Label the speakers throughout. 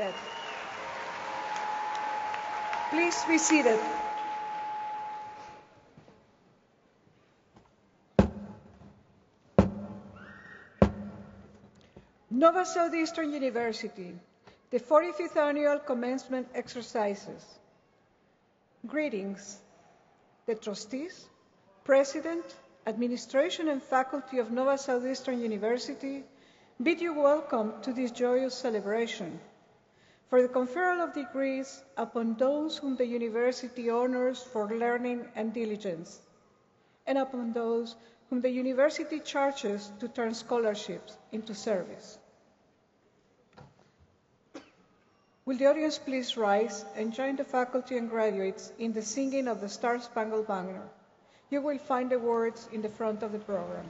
Speaker 1: seated. Please be seated. Nova Southeastern University, the 45th Annual Commencement Exercises. Greetings. The trustees, president, administration, and faculty of Nova Southeastern University bid you welcome to this joyous celebration for the conferral of degrees upon those whom the university honors for learning and diligence, and upon those whom the university charges to turn scholarships into service. Will the audience please rise and join the faculty and graduates in the singing of the Star-Spangled Banner? You will find the words in the front of the program.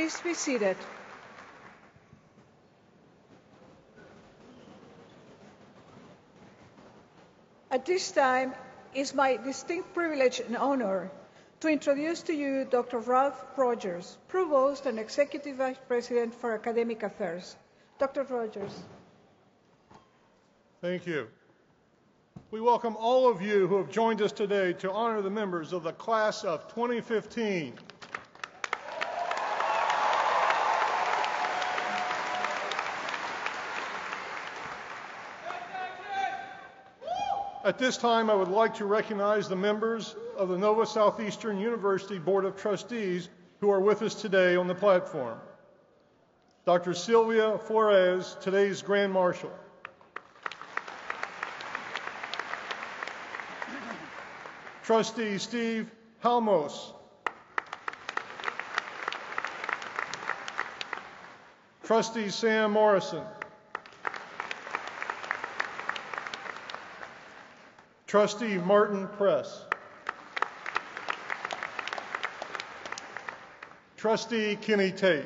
Speaker 1: Please be seated. At this time, it's my distinct privilege and honor to introduce to you Dr. Ralph Rogers, Provost and Executive Vice President for Academic Affairs. Dr. Rogers.
Speaker 2: Thank you. We welcome all of you who have joined us today to honor the members of the class of 2015. At this time, I would like to recognize the members of the Nova Southeastern University Board of Trustees who are with us today on the platform. Dr. Sylvia Flores, today's Grand Marshal. Trustee Steve Halmos. Trustee Sam Morrison. Trustee Martin Press. Trustee Kenny Tate.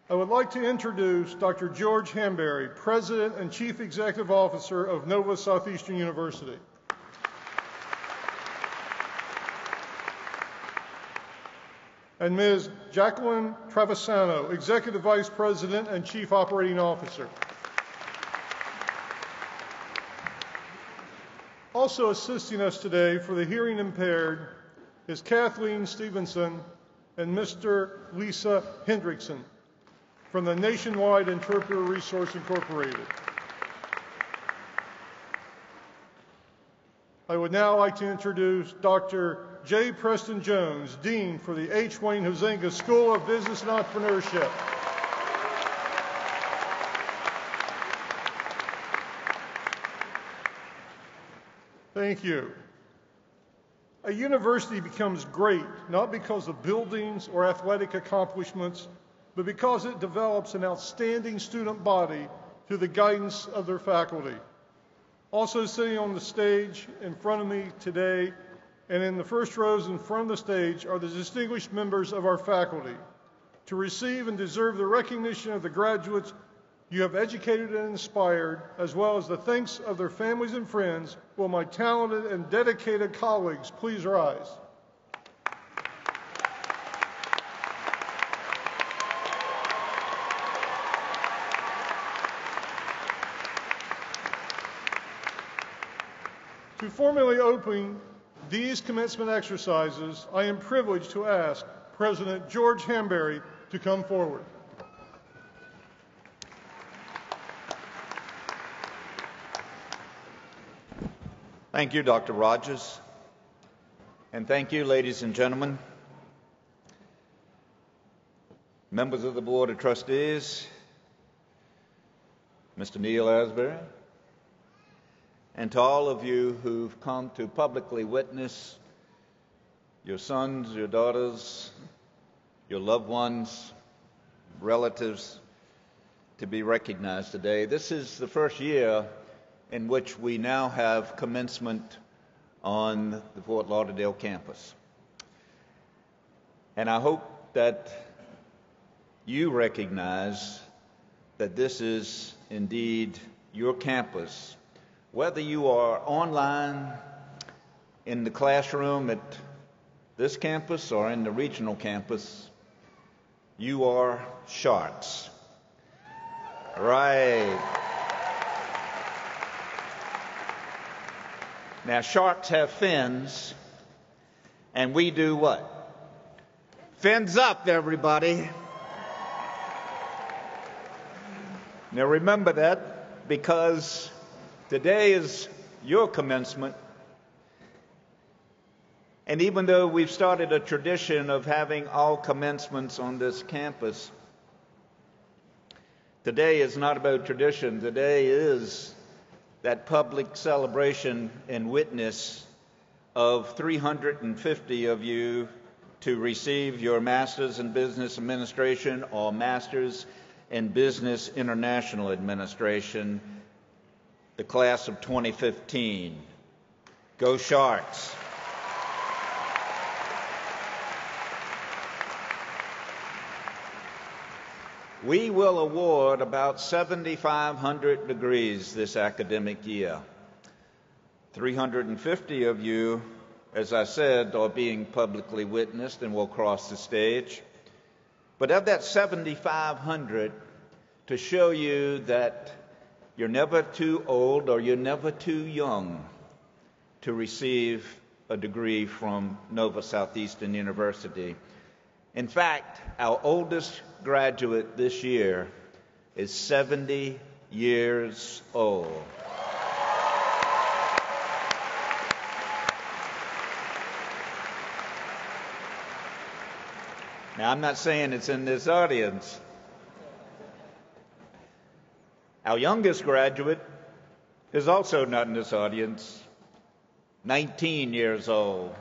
Speaker 2: I would like to introduce Dr. George Hamberry, President and Chief Executive Officer of Nova Southeastern University. And Ms. Jacqueline Travisano, Executive Vice President and Chief Operating Officer. Also assisting us today for the hearing impaired is Kathleen Stevenson and Mr. Lisa Hendrickson from the Nationwide Interpreter Resource Incorporated. I would now like to introduce Dr. J. Preston Jones, Dean for the H. Wayne Huizenga School of Business and Entrepreneurship. Thank you. A university becomes great not because of buildings or athletic accomplishments, but because it develops an outstanding student body through the guidance of their faculty. Also sitting on the stage in front of me today and in the first rows in front of the stage are the distinguished members of our faculty. To receive and deserve the recognition of the graduates you have educated and inspired, as well as the thanks of their families and friends, will my talented and dedicated colleagues please rise. To formally open these commencement exercises, I am privileged to ask President George Hamberry to come forward.
Speaker 3: Thank you, Dr. Rogers, and thank you, ladies and gentlemen, members of the Board of Trustees, Mr. Neil Asbury, and to all of you who've come to publicly witness your sons, your daughters, your loved ones, relatives to be recognized today. This is the first year in which we now have commencement on the Fort Lauderdale campus. And I hope that you recognize that this is indeed your campus. Whether you are online, in the classroom at this campus or in the regional campus, you are Sharks. Right. Now, sharks have fins, and we do what? Fins up, everybody. Now, remember that, because today is your commencement. And even though we've started a tradition of having all commencements on this campus, today is not about tradition. Today is that public celebration and witness of 350 of you to receive your Master's in Business Administration or Master's in Business International Administration, the class of 2015. Go Sharks! We will award about 7,500 degrees this academic year. 350 of you, as I said, are being publicly witnessed and will cross the stage. But of that 7,500, to show you that you're never too old or you're never too young to receive a degree from Nova Southeastern University. In fact, our oldest graduate this year is 70 years old. Now, I'm not saying it's in this audience. Our youngest graduate is also not in this audience, 19 years old.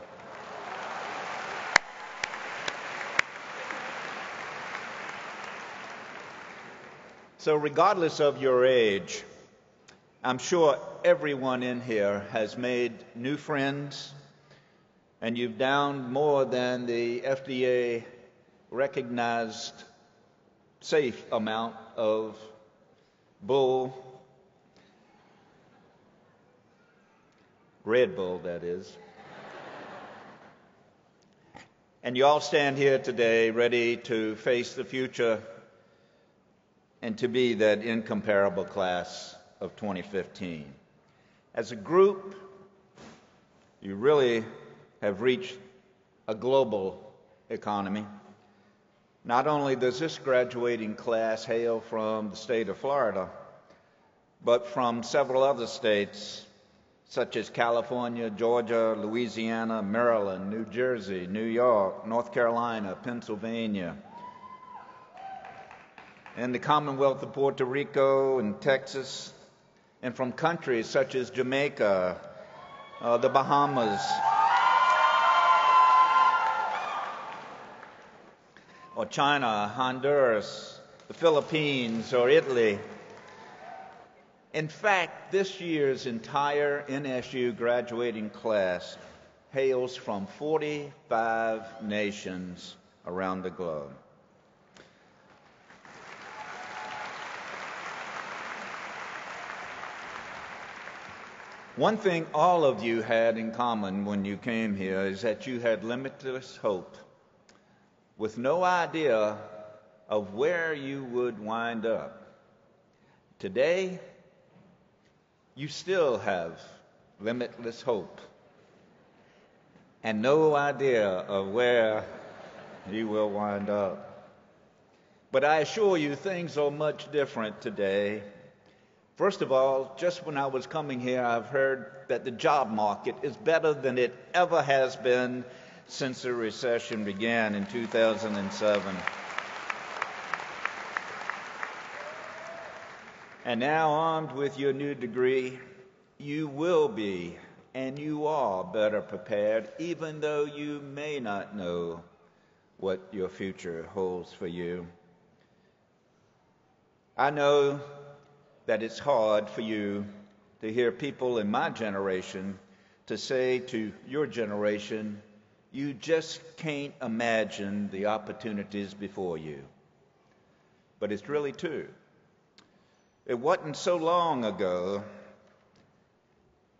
Speaker 3: So regardless of your age, I'm sure everyone in here has made new friends, and you've downed more than the FDA recognized safe amount of Red Bull, that is. And you all stand here today ready to face the future and to be that incomparable class of 2015. As a group, you really have reached a global economy. Not only does this graduating class hail from the state of Florida, but from several other states such as California, Georgia, Louisiana, Maryland, New Jersey, New York, North Carolina, Pennsylvania, and the Commonwealth of Puerto Rico and Texas, and from countries such as Jamaica, the Bahamas, or China, Honduras, the Philippines, or Italy. In fact, this year's entire NSU graduating class hails from 45 nations around the globe. One thing all of you had in common when you came here is that you had limitless hope, with no idea of where you would wind up. Today, you still have limitless hope and no idea of where you will wind up. But I assure you, things are much different today. First of all, just when I was coming here, I've heard that the job market is better than it ever has been since the recession began in 2007. And now, armed with your new degree, you will be and you are better prepared, even though you may not know what your future holds for you. I know that it's hard for you to hear people in my generation to say to your generation, you just can't imagine the opportunities before you. But it's really true. It wasn't so long ago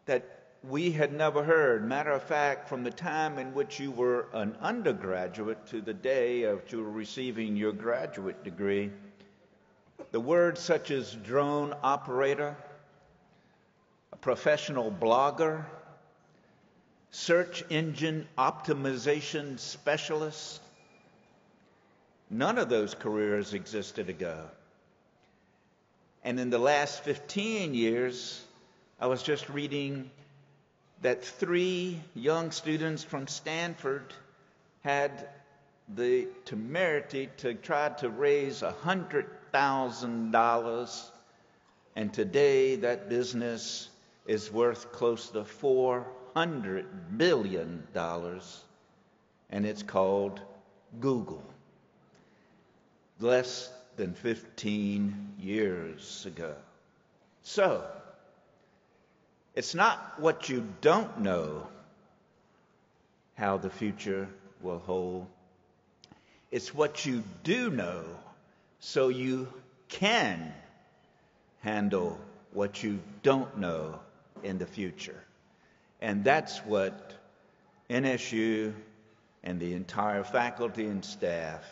Speaker 3: that we had never heard. Matter of fact, from the time in which you were an undergraduate to the day of you receiving your graduate degree, the words such as drone operator, a professional blogger, search engine optimization specialist, none of those careers existed ago. And in the last 15 years, I was just reading that 3 young students from Stanford had the temerity to try to raise $100,000, and today that business is worth close to $400 billion, and it's called Google. Less than 15 years ago. So, it's not what you don't know how the future will hold. It's what you do know so you can handle what you don't know in the future. And that's what NSU and the entire faculty and staff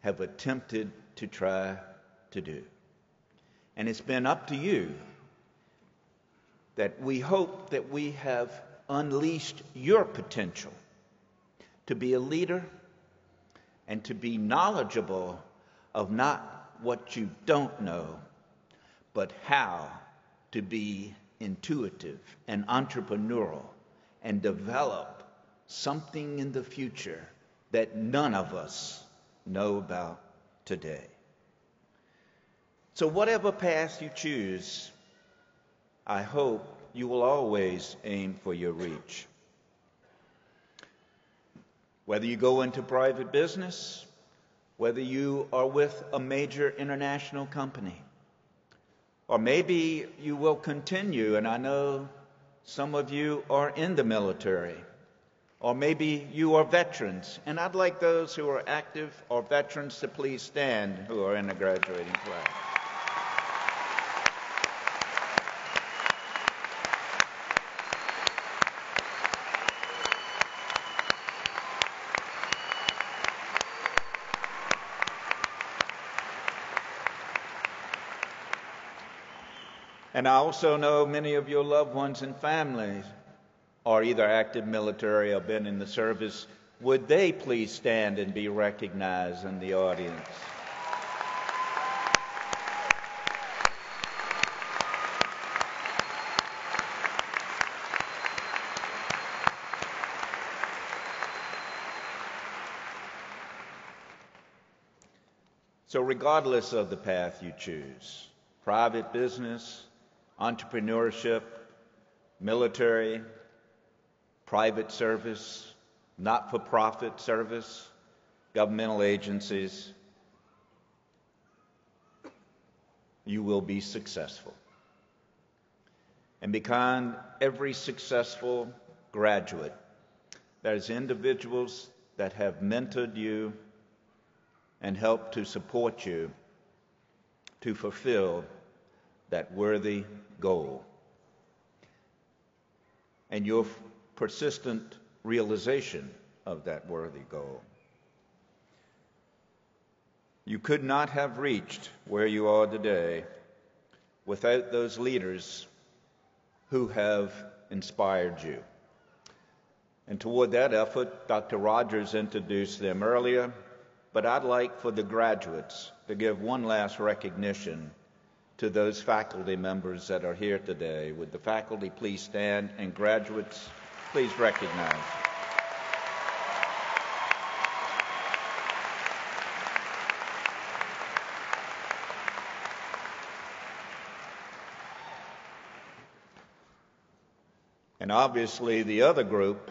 Speaker 3: have attempted to try to do. And it's been up to you that we hope that we have unleashed your potential to be a leader and to be knowledgeable of not what you don't know, but how to be intuitive and entrepreneurial and develop something in the future that none of us know about today. So whatever path you choose, I hope you will always aim for your reach. Whether you go into private business, whether you are with a major international company, or maybe you will continue, and I know some of you are in the military, or maybe you are veterans, and I'd like those who are active or veterans to please stand who are in the graduating class. And I also know many of your loved ones and families are either active military or been in the service. Would they please stand and be recognized in the audience? So regardless of the path you choose, private business, entrepreneurship, military, private service, not-for-profit service, governmental agencies, you will be successful. And behind every successful graduate, There's individuals that have mentored you and helped to support you to fulfill that worthy goal. And your persistent realization of that worthy goal. You could not have reached where you are today without those leaders who have inspired you. And toward that effort, Dr. Rogers introduced them earlier, but I'd like for the graduates to give one last recognition to those faculty members that are here today. Would the faculty please stand, and graduates, please recognize. And obviously the other group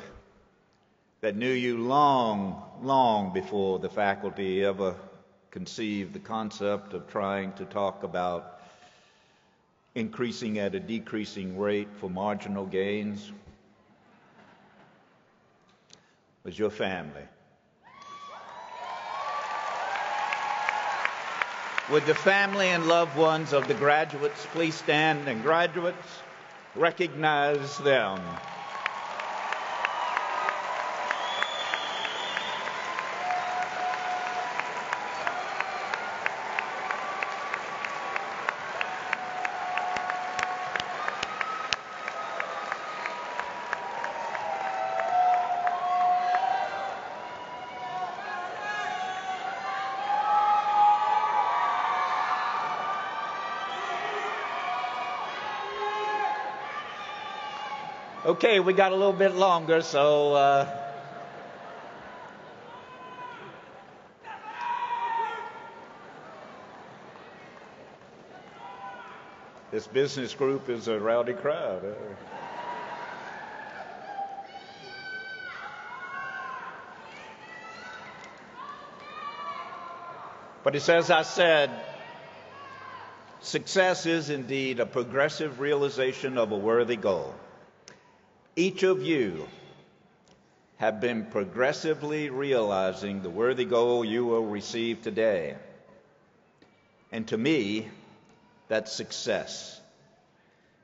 Speaker 3: that knew you long before the faculty ever conceived the concept of trying to talk about increasing at a decreasing rate for marginal gains, was your family. Would the family and loved ones of the graduates please stand, and graduates, recognize them. Okay, we got a little bit longer, so this business group is a rowdy crowd. But it's as I said, success is indeed a progressive realization of a worthy goal. Each of you have been progressively realizing the worthy goal you will receive today. And to me, that's success.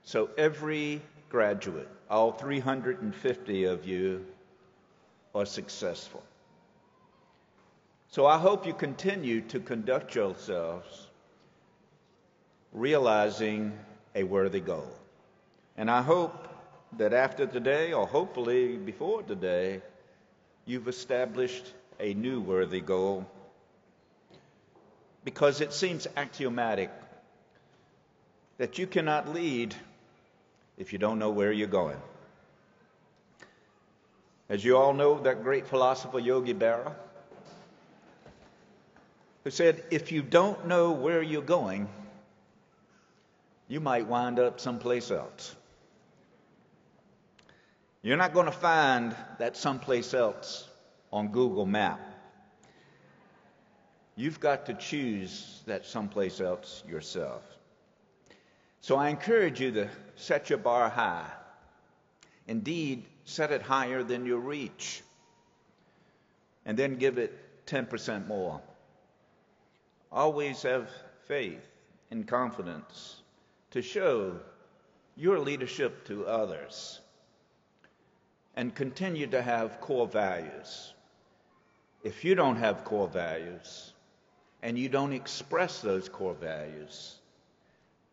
Speaker 3: So every graduate, all 350 of you, are successful. So I hope you continue to conduct yourselves realizing a worthy goal. And I hope that after today, or hopefully before today, you've established a new worthy goal, because it seems axiomatic that you cannot lead if you don't know where you're going. As you all know, that great philosopher Yogi Berra, who said, if you don't know where you're going, you might wind up someplace else. You're not going to find that someplace else on Google Maps. You've got to choose that someplace else yourself. So I encourage you to set your bar high. Indeed, set it higher than your reach. And then give it 10% more. Always have faith and confidence to show your leadership to others. And continue to have core values. If you don't have core values, and you don't express those core values,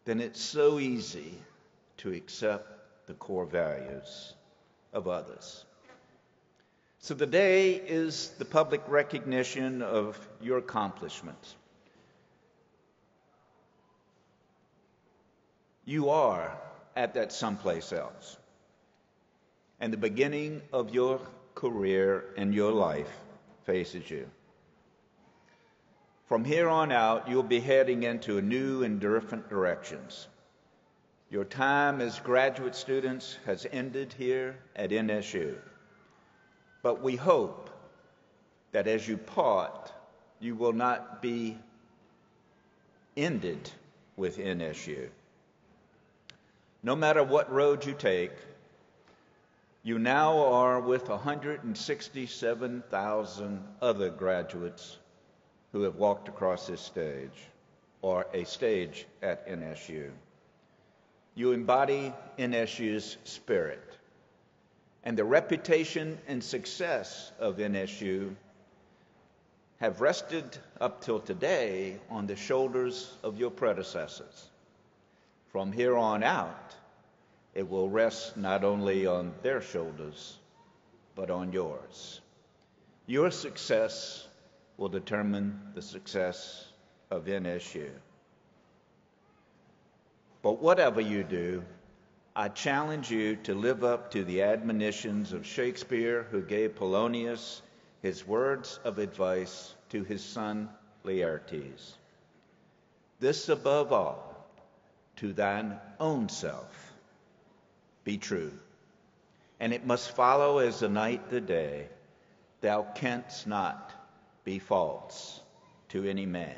Speaker 3: then it's so easy to accept the core values of others. So the day is the public recognition of your accomplishments. You are at that someplace else. And the beginning of your career and your life faces you. From here on out, you'll be heading into new and different directions. Your time as graduate students has ended here at NSU. But we hope that as you part, you will not be ended with NSU. No matter what road you take, You now are with 167,000 other graduates who have walked across this stage, or a stage at NSU. You embody NSU's spirit, and the reputation and success of NSU have rested up till today on the shoulders of your predecessors. From here on out, it will rest not only on their shoulders, but on yours. Your success will determine the success of NSU. But whatever you do, I challenge you to live up to the admonitions of Shakespeare, who gave Polonius his words of advice to his son Laertes. This above all, to thine own self be true, and it must follow as the night the day, thou canst not be false to any man.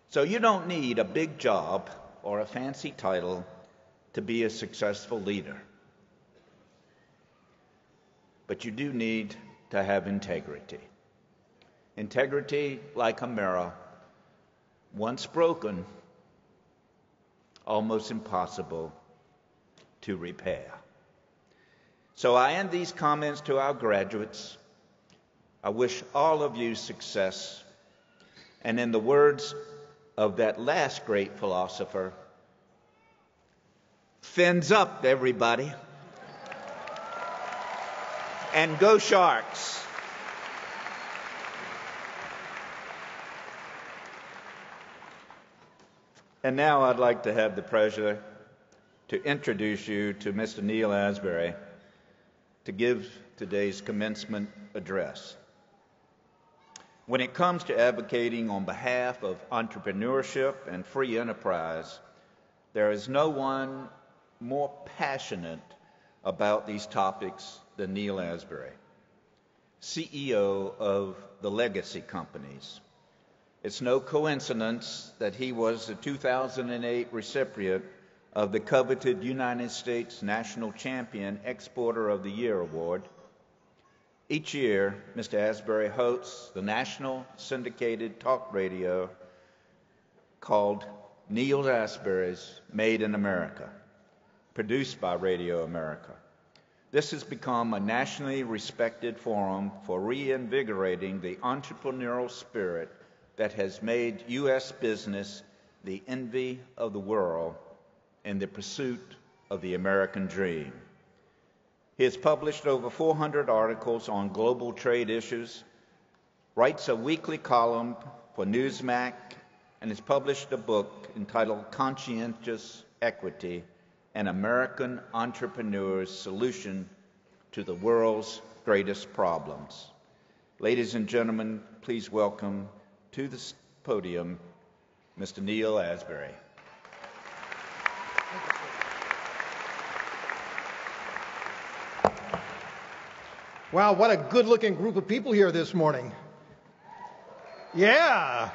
Speaker 3: So you don't need a big job or a fancy title to be a successful leader. But you do need to have integrity. Integrity, like a mirror, once broken, almost impossible to repair. So I end these comments to our graduates. I wish all of you success. And in the words of that last great philosopher, fins up, everybody. And go Sharks. And now I'd like to have the pleasure to introduce you to Mr. Neil Asbury to give today's commencement address. When it comes to advocating on behalf of entrepreneurship and free enterprise, there is no one more passionate about these topics than Neil Asbury, CEO of the Legacy Companies. It's no coincidence that he was the 2008 recipient of the coveted United States National Champion Exporter of the Year Award. Each year, Mr. Asbury hosts the national syndicated talk radio called Neil Asbury's Made in America, produced by Radio America. This has become a nationally respected forum for reinvigorating the entrepreneurial spirit that has made U.S. business the envy of the world in the pursuit of the American dream. He has published over 400 articles on global trade issues, writes a weekly column for Newsmax, and has published a book entitled Conscientious Equity, an American Entrepreneur's Solution to the World's Greatest Problems. Ladies and gentlemen, please welcome to the podium Mr. Neil Asbury.
Speaker 4: Wow, what a good-looking group of people here this morning. Yeah.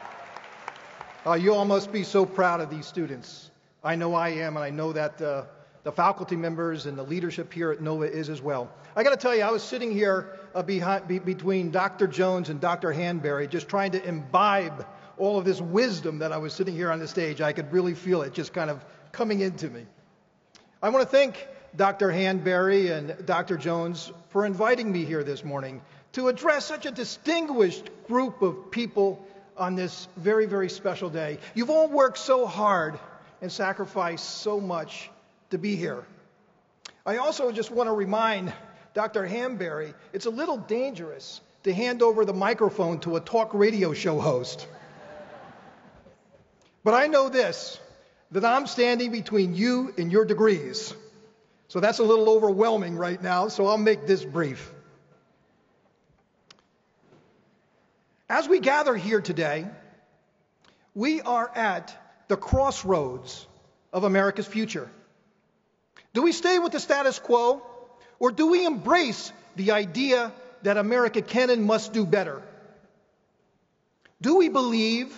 Speaker 4: You all must be so proud of these students. I know I am, and I know that the faculty members and the leadership here at NOVA is as well. I got to tell you, I was sitting here between Dr. Jones and Dr. Hanbury, just trying to imbibe all of this wisdom that I was sitting here on the stage. I could really feel it just kind of coming into me. I want to thank Dr. Hanbury and Dr. Jones for inviting me here this morning to address such a distinguished group of people on this very, very special day. You've all worked so hard and sacrificed so much to be here. I also just want to remind Dr. Hanbury, it's a little dangerous to hand over the microphone to a talk radio show host. But I know this, that I'm standing between you and your degrees. So that's a little overwhelming right now, so I'll make this brief. As we gather here today, we are at the crossroads of America's future. Do we stay with the status quo, or do we embrace the idea that America can and must do better? Do we believe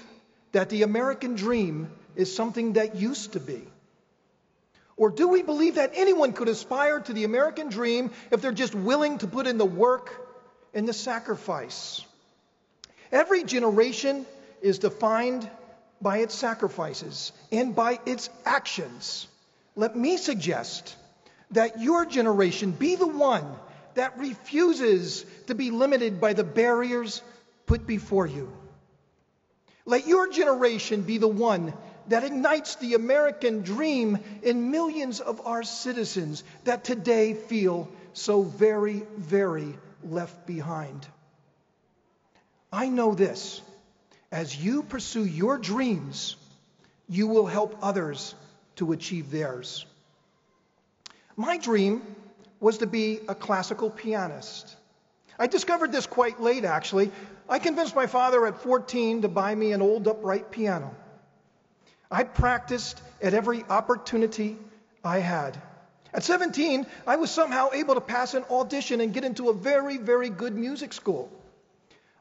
Speaker 4: that the American dream is something that used to be? Or do we believe that anyone could aspire to the American dream if they're just willing to put in the work and the sacrifice? Every generation is defined by its sacrifices and by its actions. Let me suggest that your generation be the one that refuses to be limited by the barriers put before you. Let your generation be the one that ignites the American dream in millions of our citizens that today feel so very, very left behind. I know this: as you pursue your dreams, you will help others to achieve theirs. My dream was to be a classical pianist. I discovered this quite late, actually. I convinced my father at 14 to buy me an old upright piano. I practiced at every opportunity I had. At 17, I was somehow able to pass an audition and get into a very, very good music school.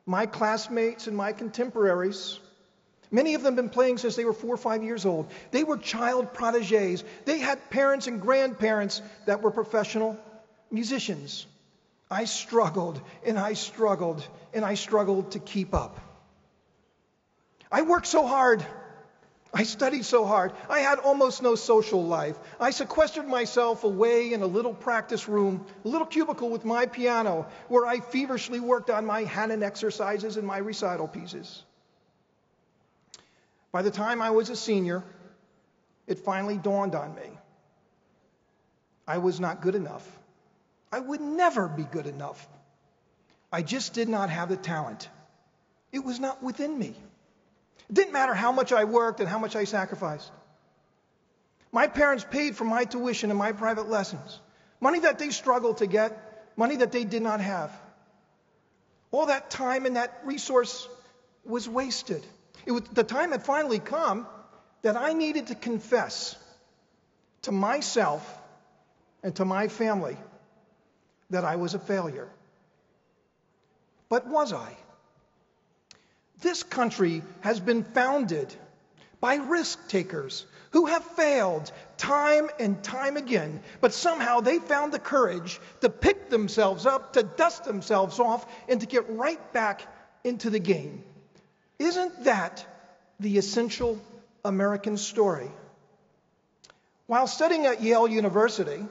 Speaker 4: My classmates and my contemporaries, many of them been playing since they were 4 or 5 years old. They were child protégés. They had parents and grandparents that were professional musicians. I struggled and I struggled and I struggled to keep up. I worked so hard. I studied so hard. I had almost no social life. I sequestered myself away in a little practice room, a little cubicle with my piano, where I feverishly worked on my Hanon exercises and my recital pieces. By the time I was a senior, it finally dawned on me. I was not good enough. I would never be good enough. I just did not have the talent. It was not within me. It didn't matter how much I worked and how much I sacrificed. My parents paid for my tuition and my private lessons. Money that they struggled to get, money that they did not have. All that time and that resource was wasted. The time had finally come that I needed to confess to myself and to my family that I was a failure. But was I? This country has been founded by risk takers who have failed time and time again, but somehow they found the courage to pick themselves up, to dust themselves off, and to get right back into the game. Isn't that the essential American story? While studying at Yale University,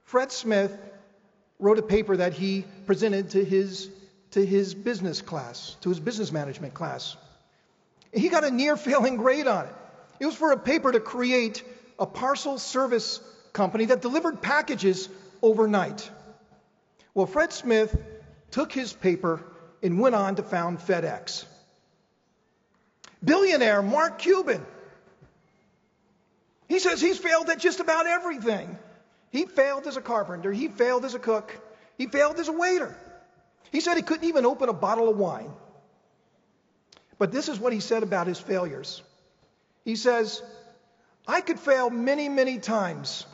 Speaker 4: Fred Smith wrote a paper that he presented to his business class, to his business management class. He got a near failing grade on it. It was for a paper to create a parcel service company that delivered packages overnight. Well, Fred Smith took his paper and went on to found FedEx. Billionaire Mark Cuban. He says he's failed at just about everything. He failed as a carpenter. He failed as a cook. He failed as a waiter. He said he couldn't even open a bottle of wine. But this is what he said about his failures. He says, I could fail many, many times.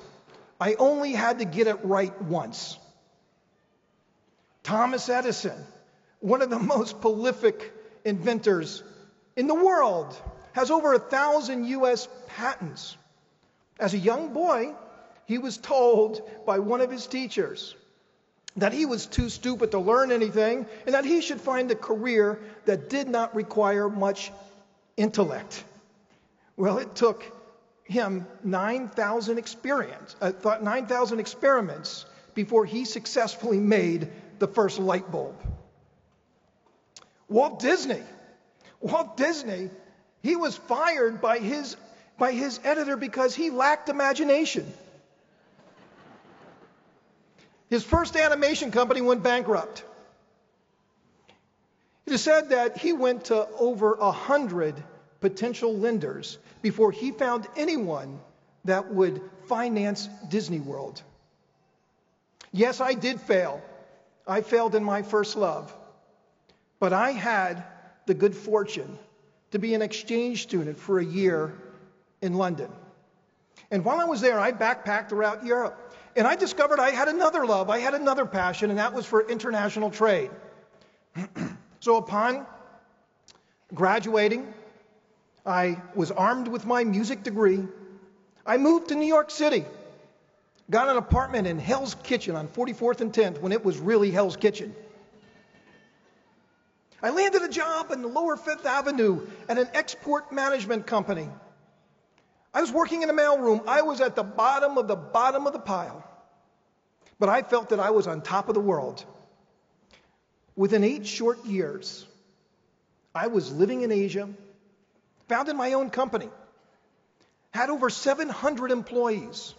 Speaker 4: I only had to get it right once. Thomas Edison, one of the most prolific inventors in the world, has over 1,000 U.S. patents. As a young boy, he was told by one of his teachers that he was too stupid to learn anything and that he should find a career that did not require much intellect. Well, it took him 9,000 experiments before he successfully made the first light bulb. Walt Disney, he was fired by his editor because he lacked imagination. His first animation company went bankrupt. It is said that he went to over 100 potential lenders before he found anyone that would finance Disney World. Yes, I did fail. I failed in my first love. But I had the good fortune to be an exchange student for a year in London. And while I was there, I backpacked throughout Europe. And I discovered I had another love, I had another passion, and that was for international trade. So upon graduating, I was armed with my music degree. I moved to New York City, got an apartment in Hell's Kitchen on 44th and 10th when it was really Hell's Kitchen. I landed a job in the lower Fifth Avenue at an export management company. I was working in a mailroom. I was at the bottom of the pile. But I felt that I was on top of the world. Within 8 short years, I was living in Asia, founded my own company, had over 700 employees,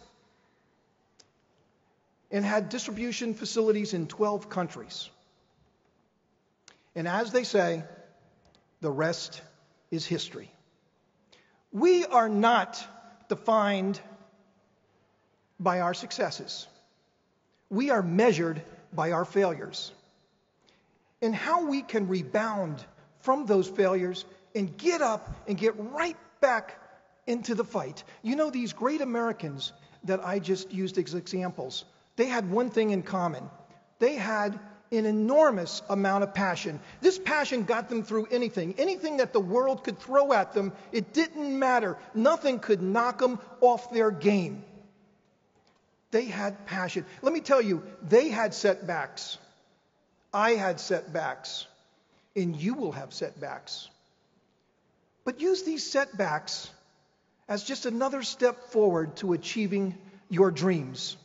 Speaker 4: and had distribution facilities in 12 countries. And as they say, the rest is history. We are not defined by our successes. We are measured by our failures. And how we can rebound from those failures and get up and get right back into the fight. You know, these great Americans that I just used as examples, they had one thing in common. They had an enormous amount of passion. This passion got them through anything. Anything that the world could throw at them, it didn't matter. Nothing could knock them off their game. They had passion. Let me tell you, they had setbacks. I had setbacks. And you will have setbacks. But use these setbacks as just another step forward to achieving your dreams.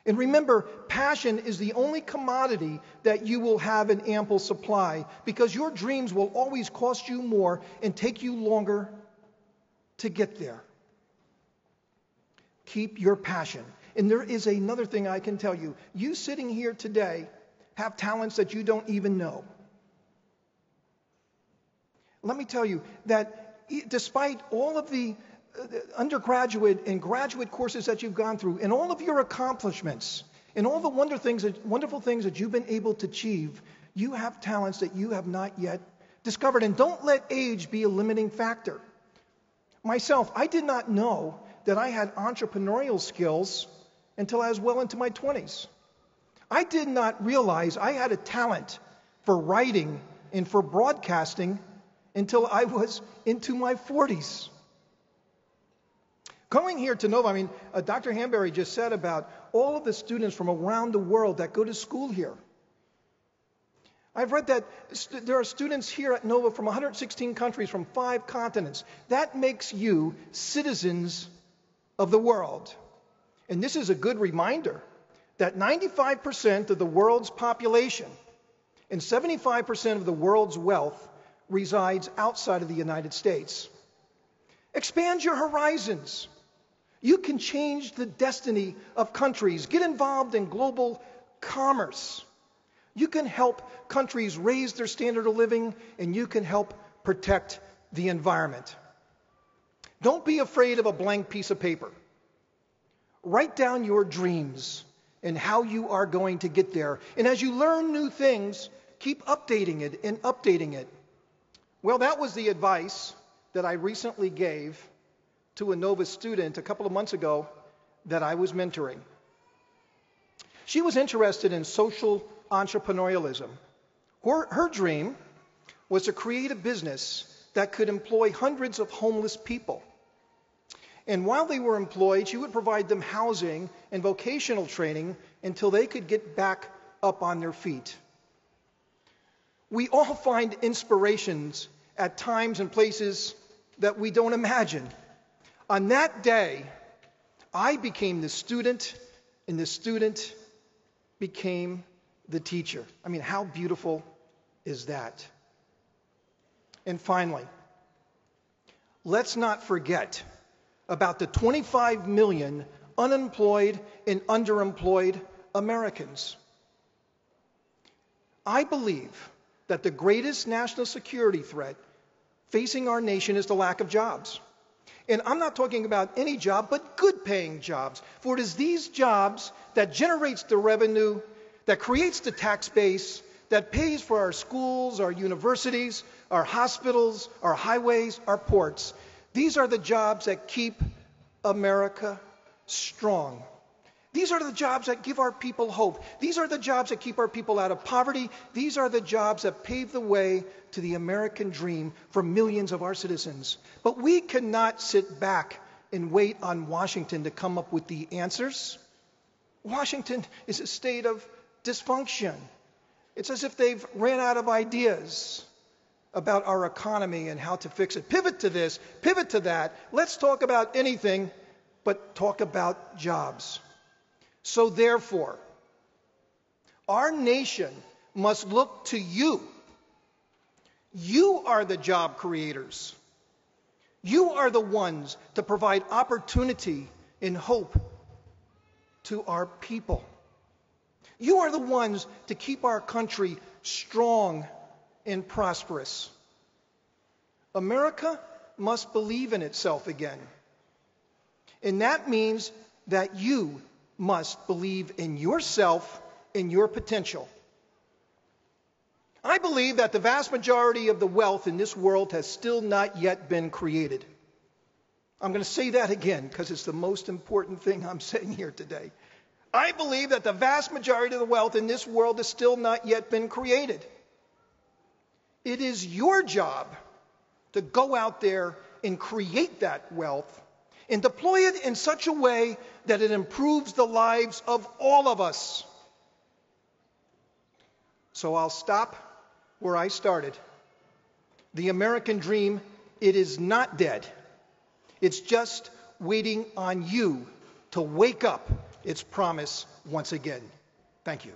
Speaker 4: And remember, passion is the only commodity that you will have in ample supply, because your dreams will always cost you more and take you longer to get there. Keep your passion. And there is another thing I can tell you. You sitting here today have talents that you don't even know. Let me tell you that despite all of the undergraduate and graduate courses that you've gone through, and all of your accomplishments, and all the wonderful things that you've been able to achieve, you have talents that you have not yet discovered. And don't let age be a limiting factor. Myself, I did not know that I had entrepreneurial skills until I was well into my 20s. I did not realize I had a talent for writing and for broadcasting until I was into my 40s. Coming here to Nova, Dr. Hanbury just said about all of the students from around the world that go to school here. I've read that there are students here at Nova from 116 countries, from 5 continents. That makes you citizens of the world. And this is a good reminder that 95% of the world's population and 75% of the world's wealth resides outside of the United States. Expand your horizons. You can change the destiny of countries. Get involved in global commerce. You can help countries raise their standard of living, and you can help protect the environment. Don't be afraid of a blank piece of paper. Write down your dreams and how you are going to get there. And as you learn new things, keep updating it and updating it. Well, that was the advice that I recently gave to a Nova student a couple of months ago that I was mentoring. She was interested in social entrepreneurialism. Her dream was to create a business that could employ hundreds of homeless people. And while they were employed, she would provide them housing and vocational training until they could get back up on their feet. We all find inspirations at times and places that we don't imagine. On that day, I became the student, and the student became the teacher. How beautiful is that? And finally, let's not forget about the 25 million unemployed and underemployed Americans. I believe that the greatest national security threat facing our nation is the lack of jobs. And I'm not talking about any job, but good paying jobs. For it is these jobs that generates the revenue, that creates the tax base, that pays for our schools, our universities, our hospitals, our highways, our ports. These are the jobs that keep America strong. These are the jobs that give our people hope. These are the jobs that keep our people out of poverty. These are the jobs that pave the way to the American dream for millions of our citizens. But we cannot sit back and wait on Washington to come up with the answers. Washington is a state of dysfunction. It's as if they've ran out of ideas about our economy and how to fix it. Pivot to this, pivot to that. Let's talk about anything but talk about jobs. So therefore, our nation must look to you. You are the job creators. You are the ones to provide opportunity and hope to our people. You are the ones to keep our country strong and prosperous. America must believe in itself again. And that means that you must believe in yourself and your potential. I believe that the vast majority of the wealth in this world has still not yet been created. I'm going to say that again because it's the most important thing I'm saying here today. I believe that the vast majority of the wealth in this world has still not yet been created. It is your job to go out there and create that wealth and deploy it in such a way that it improves the lives of all of us. So I'll stop where I started. The American dream, it is not dead. It's just waiting on you to wake up its promise once again. Thank you.